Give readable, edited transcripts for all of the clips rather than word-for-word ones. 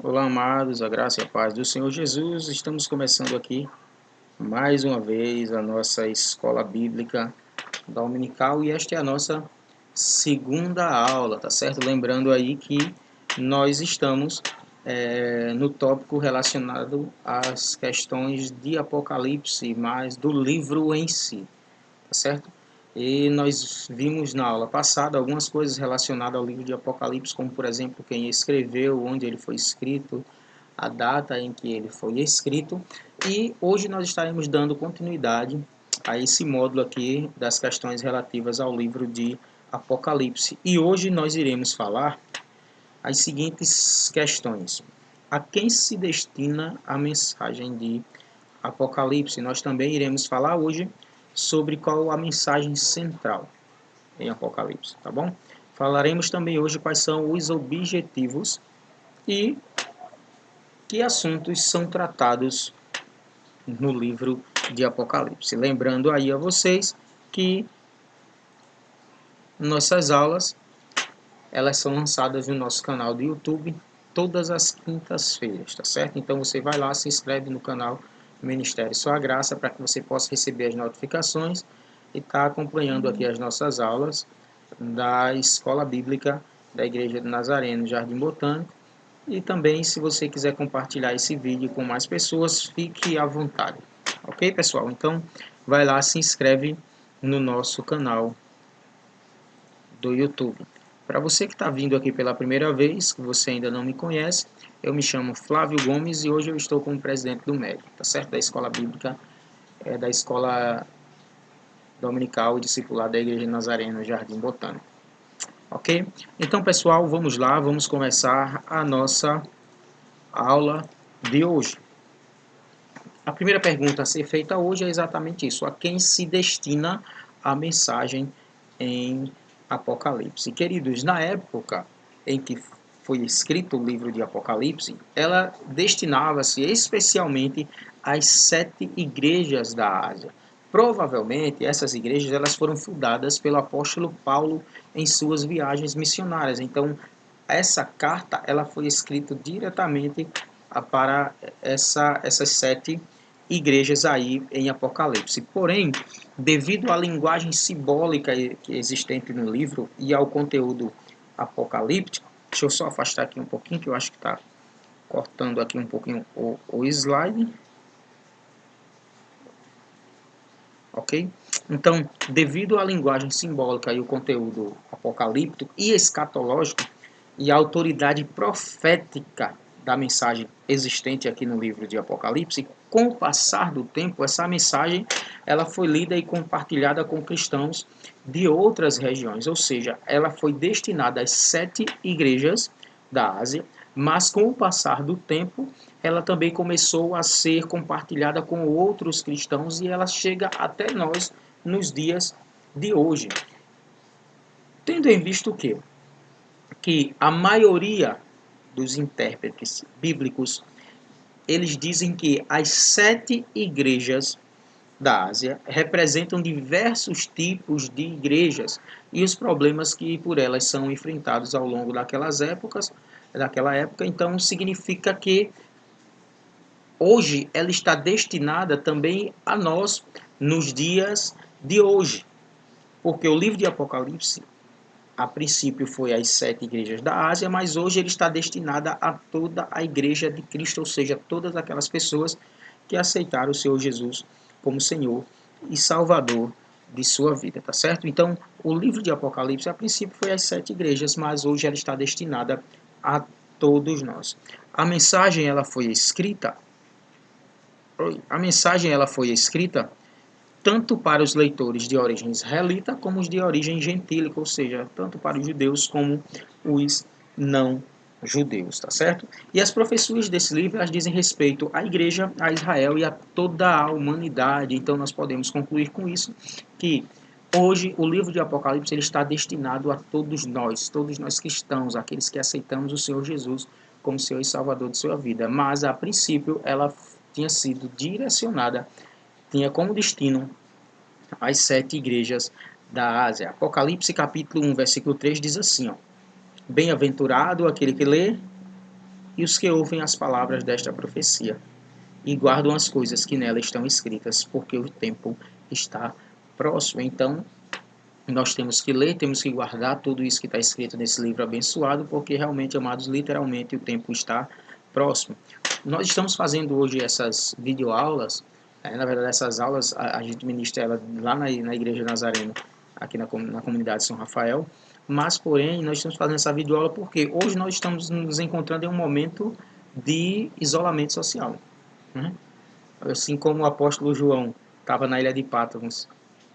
Olá, amados, a graça e a paz do Senhor Jesus. Estamos começando aqui mais uma vez a nossa escola bíblica dominical e esta é a nossa segunda aula, tá certo? Lembrando aí que nós estamos no tópico relacionado às questões de Apocalipse, mas do livro em si, tá certo? E nós vimos na aula passada algumas coisas relacionadas ao livro de Apocalipse, como por exemplo quem escreveu, onde ele foi escrito, a data em que ele foi escrito. E hoje nós estaremos dando continuidade a esse módulo aqui das questões relativas ao livro de Apocalipse. E hoje nós iremos falar as seguintes questões: a quem se destina a mensagem de Apocalipse? Nós também iremos falar hoje sobre qual a mensagem central em Apocalipse, tá bom? Falaremos também hoje quais são os objetivos e que assuntos são tratados no livro de Apocalipse. Lembrando aí a vocês que nossas aulas elas são lançadas no nosso canal do YouTube todas as quintas-feiras, tá certo? Então você vai lá, se inscreve no canal Ministério Sua Graça para que você possa receber as notificações e estar acompanhando aqui as nossas aulas da Escola Bíblica da Igreja de Nazareno, Jardim Botânico. E também, se você quiser compartilhar esse vídeo com mais pessoas, fique à vontade. Ok, pessoal? Então, vai lá, se inscreve no nosso canal do YouTube. Para você que está vindo aqui pela primeira vez, que você ainda não me conhece, eu me chamo Flávio Gomes e hoje eu estou como presidente do MED, tá certo? Da Escola Bíblica, da Escola Dominical e Discipular da Igreja Nazarena, Jardim Botânico. Ok? Então, pessoal, vamos lá, vamos começar a nossa aula de hoje. A primeira pergunta a ser feita hoje é exatamente isso: a quem se destina a mensagem em Apocalipse? Queridos, na época em que foi escrito o livro de Apocalipse, ela destinava-se especialmente às 7 igrejas da Ásia. Provavelmente essas igrejas elas foram fundadas pelo apóstolo Paulo em suas viagens missionárias. Então, essa carta ela foi escrita diretamente para essas 7 igrejas aí em Apocalipse. Porém, devido à linguagem simbólica existente no livro e ao conteúdo apocalíptico, deixa eu só afastar aqui um pouquinho, que eu acho que está cortando aqui um pouquinho o slide. Ok? Então, devido à linguagem simbólica e o conteúdo apocalíptico e escatológico e a autoridade profética da mensagem existente aqui no livro de Apocalipse, com o passar do tempo, essa mensagem ela foi lida e compartilhada com cristãos de outras regiões, ou seja, ela foi destinada às 7 igrejas da Ásia, mas com o passar do tempo, ela também começou a ser compartilhada com outros cristãos e ela chega até nós nos dias de hoje. Tendo em vista o quê? Que a maioria dos intérpretes bíblicos, eles dizem que as 7 igrejas da Ásia representam diversos tipos de igrejas e os problemas que por elas são enfrentados ao longo daquela época, então significa que hoje ela está destinada também a nós nos dias de hoje, porque o livro de Apocalipse a princípio foi às 7 igrejas da Ásia, mas hoje ele está destinado a toda a igreja de Cristo, ou seja, todas aquelas pessoas que aceitaram o Senhor Jesus como Senhor e Salvador de sua vida, tá certo? Então, o livro de Apocalipse a princípio foi às 7 igrejas, mas hoje ela está destinada a todos nós. A mensagem ela foi escrita tanto para os leitores de origem israelita como os de origem gentílica, ou seja, tanto para os judeus como os não judeus, tá certo? E as profecias desse livro elas dizem respeito à igreja, a Israel e a toda a humanidade. Então nós podemos concluir com isso que hoje o livro de Apocalipse ele está destinado a todos nós cristãos, aqueles que aceitamos o Senhor Jesus como Senhor e Salvador de sua vida. Mas a princípio ela tinha sido direcionada, tinha como destino as 7 igrejas da Ásia. Apocalipse capítulo 1, versículo 3 diz assim, ó: Bem-aventurado aquele que lê e os que ouvem as palavras desta profecia e guardam as coisas que nela estão escritas, porque o tempo está próximo. Então, nós temos que ler, temos que guardar tudo isso que está escrito nesse livro abençoado, porque realmente, amados, literalmente o tempo está próximo. Nós estamos fazendo hoje essas videoaulas, na verdade essas aulas a gente ministra ela lá na Igreja Nazarena, aqui na comunidade São Rafael, mas porém nós estamos fazendo essa videoaula porque hoje nós estamos nos encontrando em um momento de isolamento social, né? Assim como o apóstolo João estava na ilha de Patmos,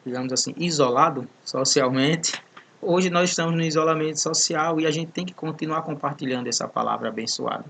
digamos assim, isolado socialmente, hoje nós estamos no isolamento social e a gente tem que continuar compartilhando essa palavra abençoada.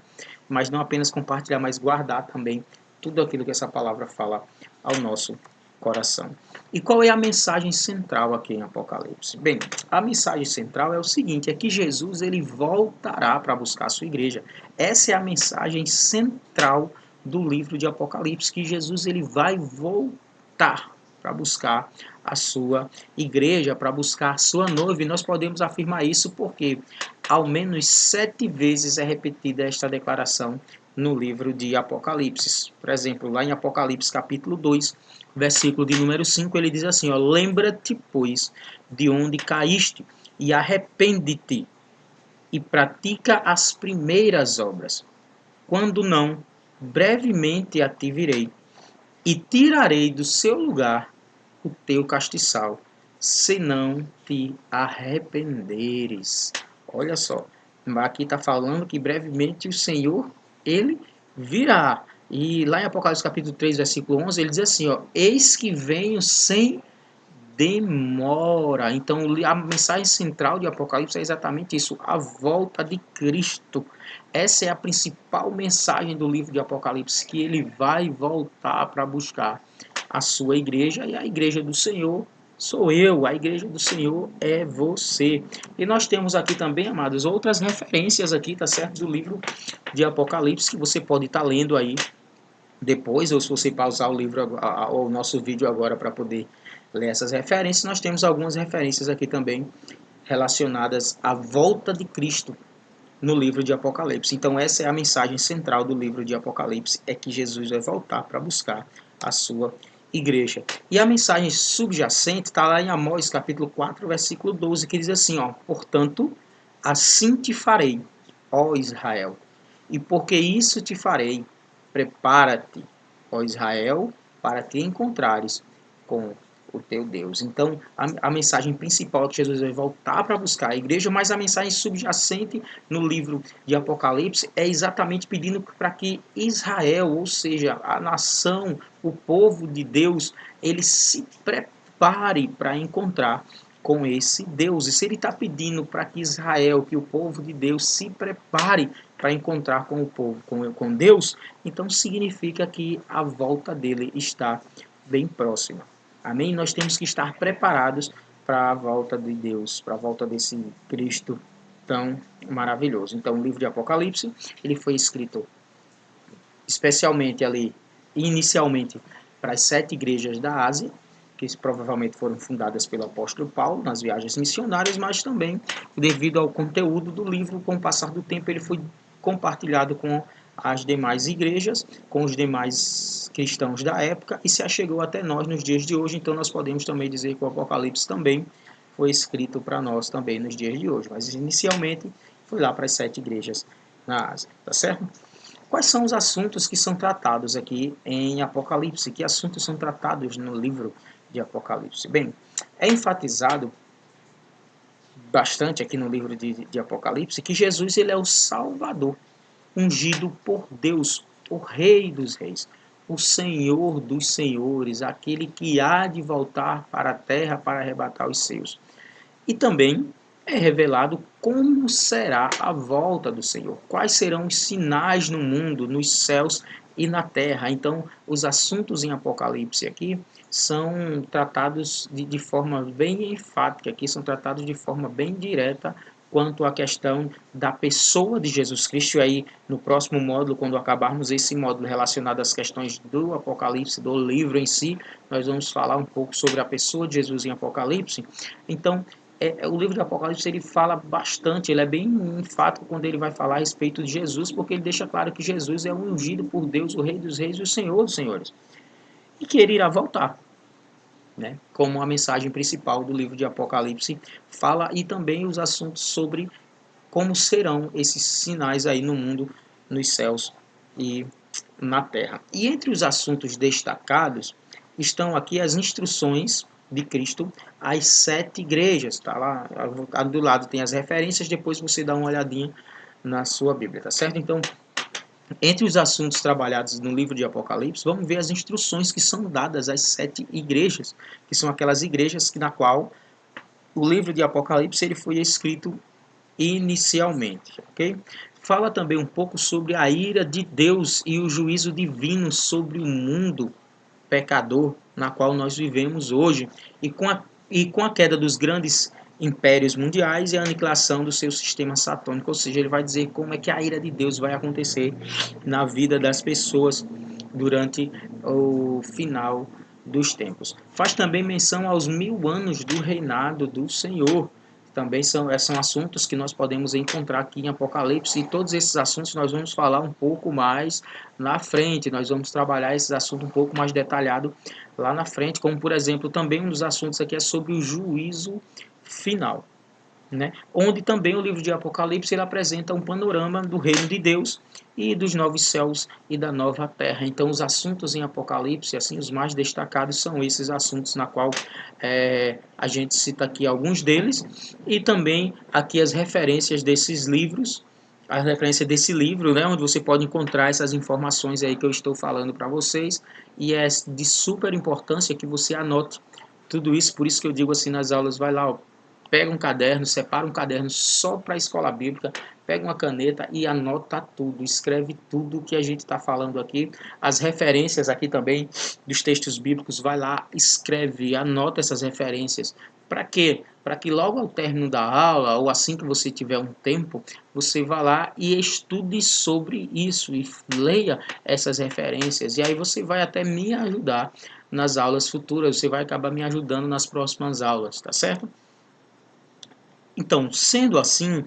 Mas não apenas compartilhar, mas guardar também tudo aquilo que essa palavra fala ao nosso coração. E qual é a mensagem central aqui em Apocalipse? Bem, a mensagem central é o seguinte, é que Jesus ele voltará para buscar a sua igreja. Essa é a mensagem central do livro de Apocalipse, que Jesus ele vai voltar para buscar a sua igreja, para buscar a sua noiva. E nós podemos afirmar isso porque ao menos 7 vezes é repetida esta declaração no livro de Apocalipse. Por exemplo, lá em Apocalipse capítulo 2, versículo de número 5, ele diz assim, ó, lembra-te, pois, de onde caíste, e arrepende-te, e pratica as primeiras obras. Quando não, brevemente a ti virei, e tirarei do seu lugar o teu castiçal, se não te arrependeres. Olha só, aqui está falando que brevemente o Senhor, ele virá. E lá em Apocalipse capítulo 3, versículo 11, ele diz assim, ó, eis que venho sem demora. Então, a mensagem central de Apocalipse é exatamente isso, a volta de Cristo. Essa é a principal mensagem do livro de Apocalipse, que ele vai voltar para buscar a sua igreja, e a igreja do Senhor sou eu, a igreja do Senhor é você. E nós temos aqui também, amados, outras referências aqui, tá certo, do livro de Apocalipse, que você pode estar lendo aí depois, ou se você pausar o livro, o nosso vídeo agora para poder ler essas referências, nós temos algumas referências aqui também relacionadas à volta de Cristo no livro de Apocalipse. Então essa é a mensagem central do livro de Apocalipse, é que Jesus vai voltar para buscar a sua igreja. E a mensagem subjacente está lá em Amós capítulo 4, versículo 12, que diz assim, ó, portanto, assim te farei, ó Israel, e porque isso te farei, prepara-te, ó Israel, para te encontrares com o teu Deus. Então, a mensagem principal é que Jesus vai voltar para buscar a igreja, mas a mensagem subjacente no livro de Apocalipse é exatamente pedindo para que Israel, ou seja, a nação, o povo de Deus, ele se prepare para encontrar com esse Deus. E se ele está pedindo para que Israel, que o povo de Deus, se prepare para encontrar com o povo, com Deus, então significa que a volta dele está bem próxima. Amém? Nós temos que estar preparados para a volta de Deus, para a volta desse Cristo tão maravilhoso. Então, o livro de Apocalipse, ele foi escrito especialmente ali, inicialmente, para as 7 igrejas da Ásia, que provavelmente foram fundadas pelo apóstolo Paulo nas viagens missionárias, mas também, devido ao conteúdo do livro, com o passar do tempo, ele foi compartilhado com as demais igrejas, com os demais cristãos da época, e se achegou até nós nos dias de hoje. Então nós podemos também dizer que o Apocalipse também foi escrito para nós também nos dias de hoje, mas inicialmente foi lá para as 7 igrejas na Ásia, tá certo? Quais são os assuntos que são tratados aqui em Apocalipse? Que assuntos são tratados no livro de Apocalipse? Bem, é enfatizado bastante aqui no livro de Apocalipse que Jesus ele é o Salvador, ungido por Deus, o Rei dos Reis, o Senhor dos Senhores, aquele que há de voltar para a terra para arrebatar os seus. E também é revelado como será a volta do Senhor, quais serão os sinais no mundo, nos céus e na terra. Então, os assuntos em Apocalipse aqui são tratados de forma bem enfática, aqui são tratados de forma bem direta quanto à questão da pessoa de Jesus Cristo. E aí, no próximo módulo, quando acabarmos esse módulo relacionado às questões do Apocalipse, do livro em si, nós vamos falar um pouco sobre a pessoa de Jesus em Apocalipse. Então, o livro de Apocalipse ele fala bastante, ele é bem enfático quando ele vai falar a respeito de Jesus, porque ele deixa claro que Jesus é o ungido por Deus, o Rei dos Reis e o Senhor dos Senhores, e que ele irá voltar, né? Como a mensagem principal do livro de Apocalipse fala, e também os assuntos sobre como serão esses sinais aí no mundo, nos céus e na terra. E entre os assuntos destacados estão aqui as instruções de Cristo às 7 igrejas, tá lá do lado tem as referências, depois você dá uma olhadinha na sua Bíblia, tá certo? Então, entre os assuntos trabalhados no livro de Apocalipse, vamos ver as instruções que são dadas às 7 igrejas, que são aquelas igrejas na qual o livro de Apocalipse ele foi escrito inicialmente, ok? Fala também um pouco sobre a ira de Deus e o juízo divino sobre o mundo pecador na qual nós vivemos hoje, e com a queda dos grandes impérios mundiais e a aniquilação do seu sistema satânico, ou seja, ele vai dizer como é que a ira de Deus vai acontecer na vida das pessoas durante o final dos tempos. Faz também menção aos 1000 anos do reinado do Senhor. Também são assuntos que nós podemos encontrar aqui em Apocalipse, e todos esses assuntos nós vamos falar um pouco mais na frente, nós vamos trabalhar esses assuntos um pouco mais detalhado lá na frente, como por exemplo, também um dos assuntos aqui é sobre o juízo final, né? Onde também o livro de Apocalipse ele apresenta um panorama do reino de Deus e dos novos céus e da nova terra. Então, os assuntos em Apocalipse, assim, os mais destacados são esses assuntos, na qual a gente cita aqui alguns deles, e também aqui as referências desses livros, a referência desse livro, né, onde você pode encontrar essas informações aí que eu estou falando para vocês, e é de super importância que você anote tudo isso. Por isso que eu digo assim nas aulas, vai lá, ó, pega um caderno, separa um caderno só para a escola bíblica, pega uma caneta e anota tudo, escreve tudo que a gente está falando aqui, as referências aqui também dos textos bíblicos, vai lá, escreve, anota essas referências. Para quê? Para que logo ao término da aula, ou assim que você tiver um tempo, você vá lá e estude sobre isso e leia essas referências. E aí você vai até me ajudar nas aulas futuras, você vai acabar me ajudando nas próximas aulas, tá certo? Então, sendo assim,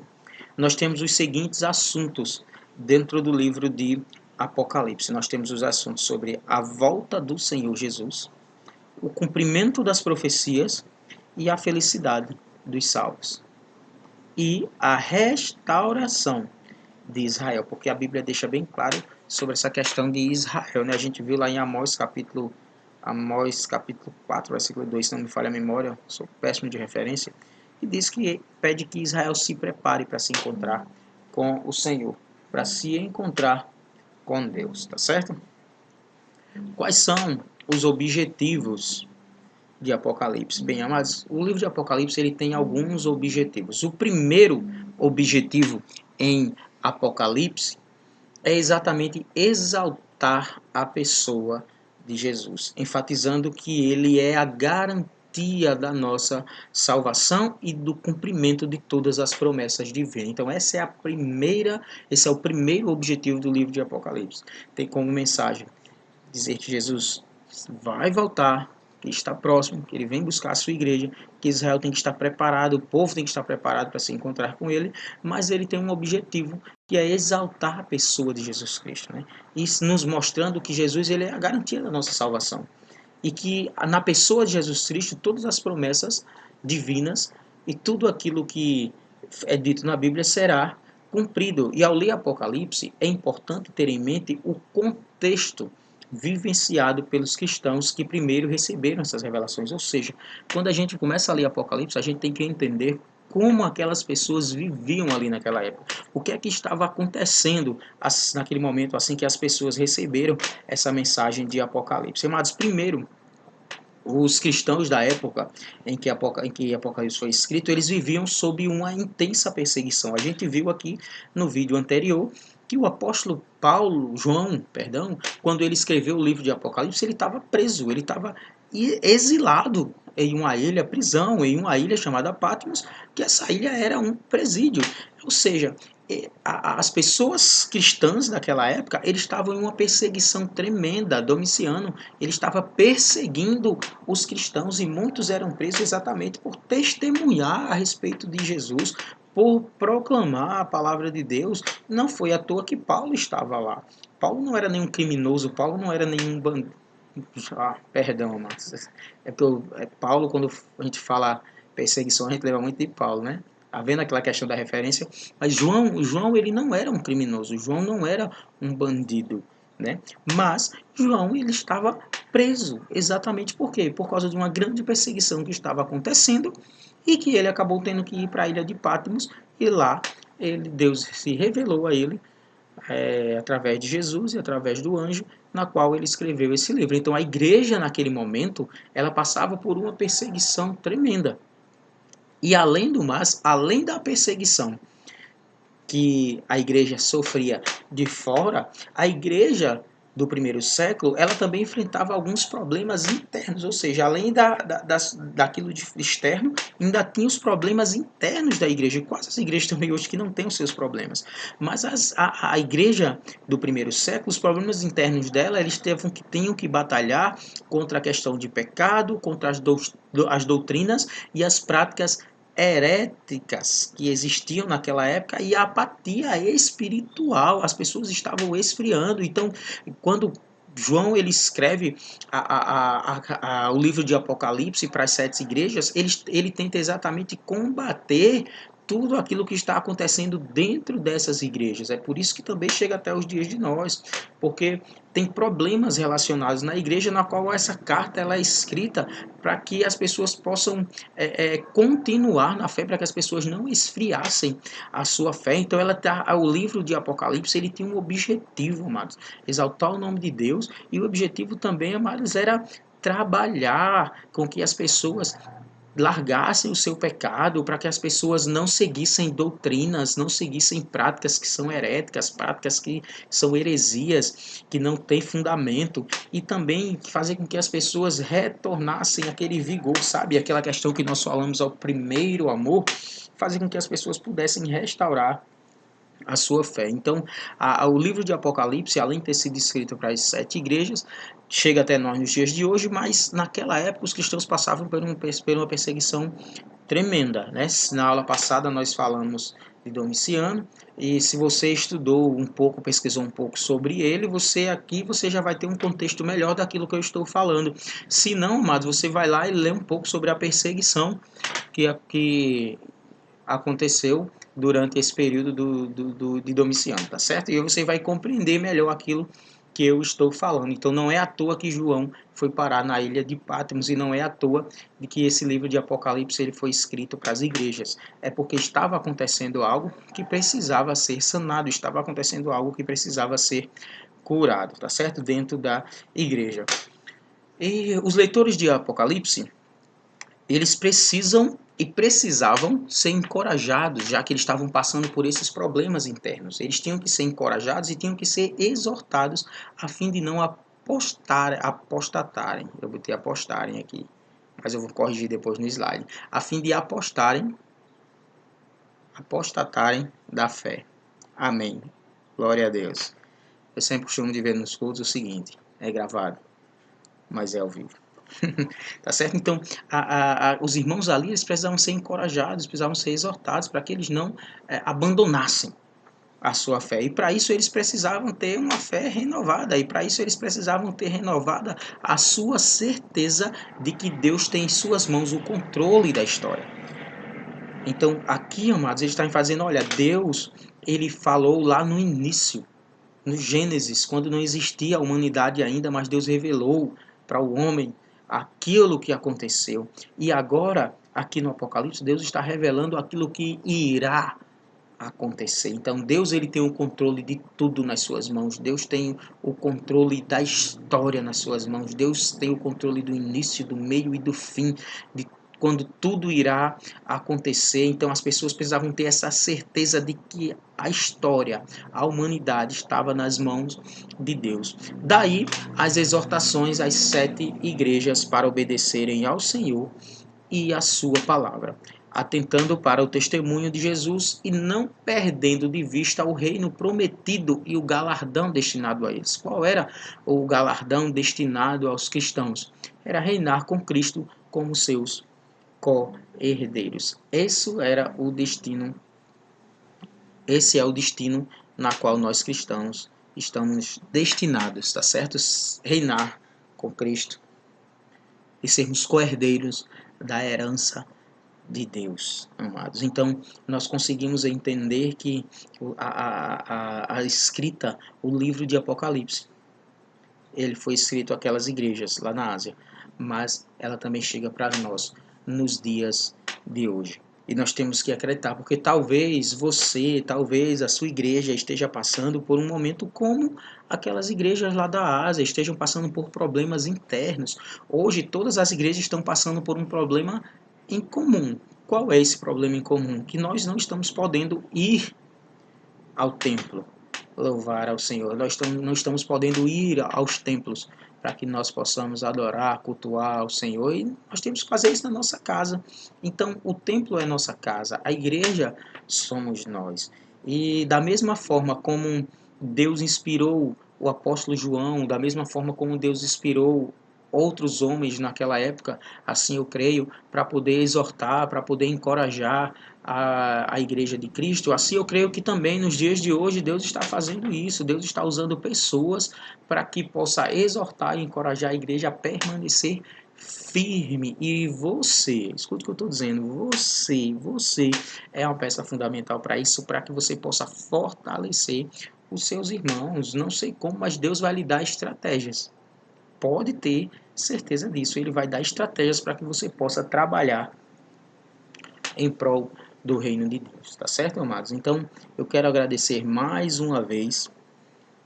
nós temos os seguintes assuntos dentro do livro de Apocalipse. Nós temos os assuntos sobre a volta do Senhor Jesus, o cumprimento das profecias e a felicidade dos salvos. E a restauração de Israel, porque a Bíblia deixa bem claro sobre essa questão de Israel, né? A gente viu lá em Amós capítulo 4, versículo 2, se não me falha a memória, sou péssimo de referência, e diz que pede que Israel se prepare para se encontrar com o Senhor, para se encontrar com Deus, tá certo? Quais são os objetivos de Apocalipse? Bem, amados, o livro de Apocalipse ele tem alguns objetivos. O primeiro objetivo em Apocalipse é exatamente exaltar a pessoa de Jesus, enfatizando que ele é a garantia da nossa salvação e do cumprimento de todas as promessas divinas. Então esse é o primeiro objetivo do livro de Apocalipse. Tem como mensagem dizer que Jesus vai voltar, que está próximo, que ele vem buscar a sua igreja, que Israel tem que estar preparado, o povo tem que estar preparado para se encontrar com ele, mas ele tem um objetivo, que é exaltar a pessoa de Jesus Cristo, né? Isso nos mostrando que Jesus ele é a garantia da nossa salvação, e que na pessoa de Jesus Cristo todas as promessas divinas e tudo aquilo que é dito na Bíblia será cumprido. E ao ler Apocalipse é importante ter em mente o contexto vivenciado pelos cristãos que primeiro receberam essas revelações. Ou seja, quando a gente começa a ler Apocalipse, a gente tem que entender como aquelas pessoas viviam ali naquela época. O que é que estava acontecendo naquele momento, assim que as pessoas receberam essa mensagem de Apocalipse. Amados, primeiro, os cristãos da época em que Apocalipse foi escrito, eles viviam sob uma intensa perseguição. A gente viu aqui no vídeo anterior que o apóstolo João, quando ele escreveu o livro de Apocalipse, ele estava preso, ele estava exilado em uma ilha, prisão, em uma ilha chamada Patmos, que essa ilha era um presídio. Ou seja, as pessoas cristãs daquela época, eles estavam em uma perseguição tremenda. Domiciano, ele estava perseguindo os cristãos e muitos eram presos exatamente por testemunhar a respeito de Jesus, por proclamar a palavra de Deus. Não foi à toa que Paulo estava lá. Paulo não era nenhum criminoso, Paulo não era nenhum bandido. Perdão, mas é que Paulo, quando a gente fala perseguição, a gente lembra muito de Paulo, né? Havendo aquela questão da referência, mas João ele não era um criminoso, João não era um bandido, né? Mas João ele estava preso, exatamente por quê? Por causa de uma grande perseguição que estava acontecendo e que ele acabou tendo que ir para a ilha de Patmos e lá Deus se revelou a ele através de Jesus e através do anjo, na qual ele escreveu esse livro. Então a igreja naquele momento, ela passava por uma perseguição tremenda. E além do mais, além da perseguição que a igreja sofria de fora, a igreja do primeiro século, ela também enfrentava alguns problemas internos, ou seja, além daquilo de externo, ainda tinha os problemas internos da igreja. Quase as igrejas também hoje que não têm os seus problemas. Mas a igreja do primeiro século, os problemas internos dela, eles tinham que batalhar contra a questão de pecado, contra as doutrinas e as práticas heréticas que existiam naquela época e a apatia espiritual. As pessoas estavam esfriando. Então, quando João ele escreve o livro de Apocalipse para as 7 igrejas, ele tenta exatamente combater tudo aquilo que está acontecendo dentro dessas igrejas. É por isso que também chega até os dias de nós, porque tem problemas relacionados na igreja na qual essa carta ela é escrita para que as pessoas possam continuar na fé, para que as pessoas não esfriassem a sua fé. Então o livro de Apocalipse ele tem um objetivo, amados, exaltar o nome de Deus, e o objetivo também, amados, era trabalhar com que as pessoas largassem o seu pecado, para que as pessoas não seguissem doutrinas, não seguissem práticas que são heréticas, práticas que são heresias, que não têm fundamento, e também fazer com que as pessoas retornassem aquele vigor, sabe? Aquela questão que nós falamos ao primeiro amor, fazer com que as pessoas pudessem restaurar a sua fé. Então, o livro de Apocalipse, além de ter sido escrito para as 7 igrejas, chega até nós nos dias de hoje, mas naquela época os cristãos passavam por uma perseguição tremenda, né? Na aula passada nós falamos de Domiciano, e se você estudou um pouco, pesquisou um pouco sobre ele, você já vai ter um contexto melhor daquilo que eu estou falando. Se não, amados, você vai lá e lê um pouco sobre a perseguição que aconteceu durante esse período de Domiciano, tá certo? E aí você vai compreender melhor aquilo que eu estou falando. Então não é à toa que João foi parar na ilha de Patmos, e não é à toa de que esse livro de Apocalipse ele foi escrito para as igrejas. É porque estava acontecendo algo que precisava ser sanado, estava acontecendo algo que precisava ser curado, tá certo? Dentro da igreja. E os leitores de Apocalipse, eles precisam e precisavam ser encorajados, já que eles estavam passando por esses problemas internos. Eles tinham que ser encorajados e tinham que ser exortados a fim de não apostatarem. Eu botei apostarem aqui, mas eu vou corrigir depois no slide. A fim de apostatarem da fé. Amém. Glória a Deus. Eu sempre costumo de ver nos cultos o seguinte, é gravado, mas é ao vivo. Tá certo? Então, os irmãos ali eles precisavam ser encorajados, precisavam ser exortados para que eles não abandonassem a sua fé. E para isso eles precisavam ter uma fé renovada. E para isso eles precisavam ter renovada a sua certeza de que Deus tem em suas mãos o controle da história. Então, aqui, amados, eles estão fazendo, olha, Deus, ele falou lá no início, no Gênesis, quando não existia a humanidade ainda, mas Deus revelou para o homem aquilo que aconteceu. E agora, aqui no Apocalipse, Deus está revelando aquilo que irá acontecer. Então, Deus ele tem o controle de tudo nas suas mãos. Deus tem o controle da história nas suas mãos. Deus tem o controle do início, do meio e do fim, de quando tudo irá acontecer. Então as pessoas precisavam ter essa certeza de que a história, a humanidade estava nas mãos de Deus. Daí as exortações às 7 igrejas para obedecerem ao Senhor e à sua palavra. atentando para o testemunho de Jesus e não perdendo de vista o reino prometido e o galardão destinado a eles. Qual era o galardão destinado aos cristãos? Era reinar com Cristo como seus co-herdeiros. Esse é o destino na qual nós cristãos estamos destinados, tá certo? Reinar com Cristo e sermos co-herdeiros da herança de Deus, amados. Então, nós conseguimos entender que a escrita, o livro de Apocalipse, ele foi escrito àquelas igrejas lá na Ásia, mas ela também chega para nós nos dias de hoje. E nós temos que acreditar, porque talvez a sua igreja esteja passando por um momento como aquelas igrejas lá da Ásia, estejam passando por problemas internos. Hoje, todas as igrejas estão passando por um problema em comum. Qual é esse problema em comum? Que nós não estamos podendo ir ao templo louvar ao Senhor. Nós não estamos podendo ir aos templos para que nós possamos adorar, cultuar ao Senhor. E nós temos que fazer isso na nossa casa. Então, o templo é nossa casa, a igreja somos nós. E da mesma forma como Deus inspirou o apóstolo João, da mesma forma como Deus inspirou outros homens naquela época, assim eu creio, para poder exortar, para poder encorajar a Igreja de Cristo. Assim eu creio que também nos dias de hoje Deus está fazendo isso, Deus está usando pessoas para que possa exortar e encorajar a igreja a permanecer firme. E você, escute o que eu estou dizendo, você é uma peça fundamental para isso, para que você possa fortalecer os seus irmãos. Não sei como, mas Deus vai lhe dar estratégias. Pode ter certeza disso. Ele vai dar estratégias para que você possa trabalhar em prol do reino de Deus. Tá certo, amados? Então, eu quero agradecer mais uma vez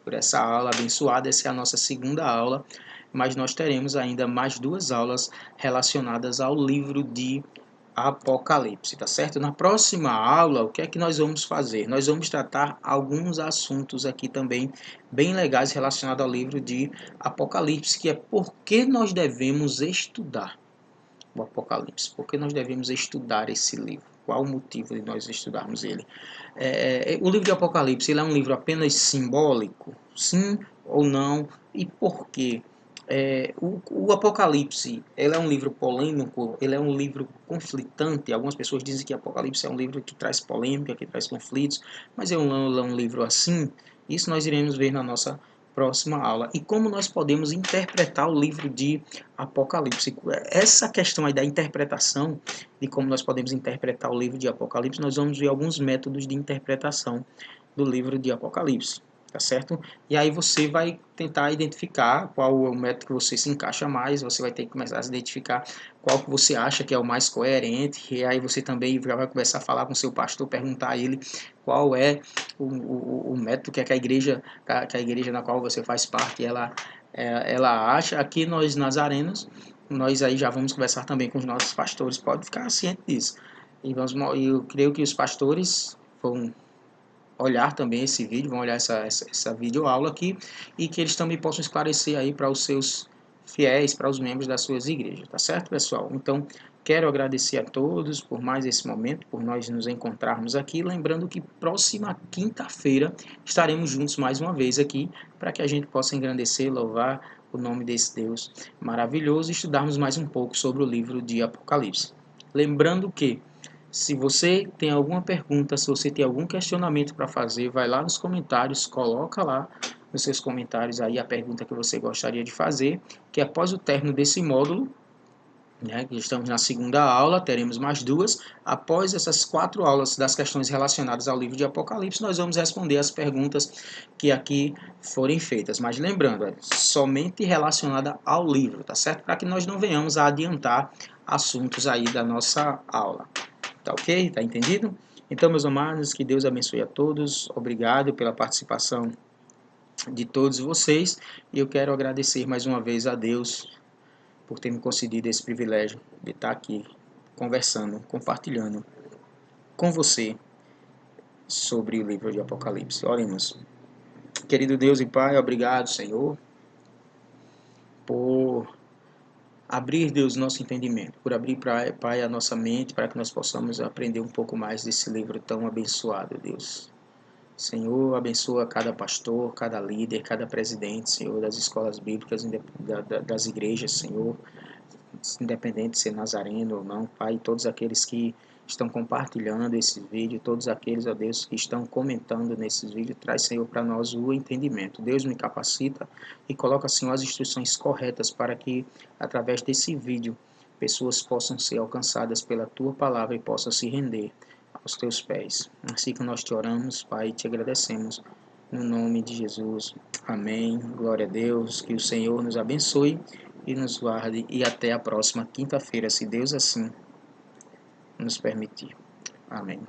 por essa aula abençoada. Essa é a nossa segunda aula, mas nós teremos ainda mais duas aulas relacionadas ao livro de Apocalipse, tá certo? Na próxima aula, o que é que nós vamos fazer? Nós vamos tratar alguns assuntos aqui também bem legais relacionados ao livro de Apocalipse, que é por que nós devemos estudar o Apocalipse, por que nós devemos estudar esse livro, qual o motivo de nós estudarmos ele. O livro de Apocalipse, ele é um livro apenas simbólico? Sim ou não? E por quê? O Apocalipse, ele é um livro polêmico, ele é um livro conflitante. Algumas pessoas dizem que Apocalipse é um livro que traz polêmica, que traz conflitos, mas é um livro assim. Isso nós iremos ver na nossa próxima aula. E como nós podemos interpretar o livro de Apocalipse. Essa questão aí da interpretação, de como nós podemos interpretar o livro de Apocalipse, nós vamos ver alguns métodos de interpretação do livro de Apocalipse. Tá certo? E aí você vai tentar identificar qual é o método que você se encaixa mais, você vai ter que começar a identificar qual que você acha que é o mais coerente, e aí você também já vai começar a falar com o seu pastor, perguntar a ele qual é o método que a igreja na qual você faz parte, ela acha. Aqui nós, nazarenos, nós aí já vamos conversar também com os nossos pastores, pode ficar ciente disso. E eu creio que os pastores vão olhar também esse vídeo, vão olhar essa videoaula aqui, e que eles também possam esclarecer aí para os seus fiéis, para os membros das suas igrejas, tá certo, pessoal? Então, quero agradecer a todos por mais esse momento, por nós nos encontrarmos aqui, lembrando que próxima quinta-feira estaremos juntos mais uma vez aqui, para que a gente possa engrandecer, louvar o nome desse Deus maravilhoso e estudarmos mais um pouco sobre o livro de Apocalipse. Lembrando que se você tem alguma pergunta, se você tem algum questionamento para fazer, vai lá nos comentários, coloca lá nos seus comentários aí a pergunta que você gostaria de fazer, que após o término desse módulo, né, que estamos na segunda aula, teremos mais duas. Após essas 4 aulas das questões relacionadas ao livro de Apocalipse, nós vamos responder as perguntas que aqui forem feitas. Mas lembrando, somente relacionada ao livro, tá certo? Para que nós não venhamos a adiantar assuntos aí da nossa aula. Tá ok? Tá entendido? Então, meus amados, que Deus abençoe a todos. Obrigado pela participação de todos vocês. E eu quero agradecer mais uma vez a Deus por ter me concedido esse privilégio de estar aqui conversando, compartilhando com você sobre o livro de Apocalipse. Oremos. Querido Deus e Pai, obrigado, Senhor, por abrir, Deus, nosso entendimento, por abrir, Pai, a nossa mente, para que nós possamos aprender um pouco mais desse livro tão abençoado, Deus. Senhor, abençoa cada pastor, cada líder, cada presidente, Senhor, das escolas bíblicas, das igrejas, Senhor, independente de ser nazareno ou não, Pai, todos aqueles que estão compartilhando esse vídeo, todos aqueles, ó Deus, que estão comentando nesses vídeos, traz, Senhor, para nós o entendimento. Deus me capacita e coloca, Senhor, as instruções corretas para que, através desse vídeo, pessoas possam ser alcançadas pela Tua palavra e possam se render aos Teus pés. Assim que nós te oramos, Pai, e te agradecemos. No nome de Jesus. Amém. Glória a Deus. Que o Senhor nos abençoe e nos guarde. E até a próxima quinta-feira, se Deus assim nos permitir. Amém.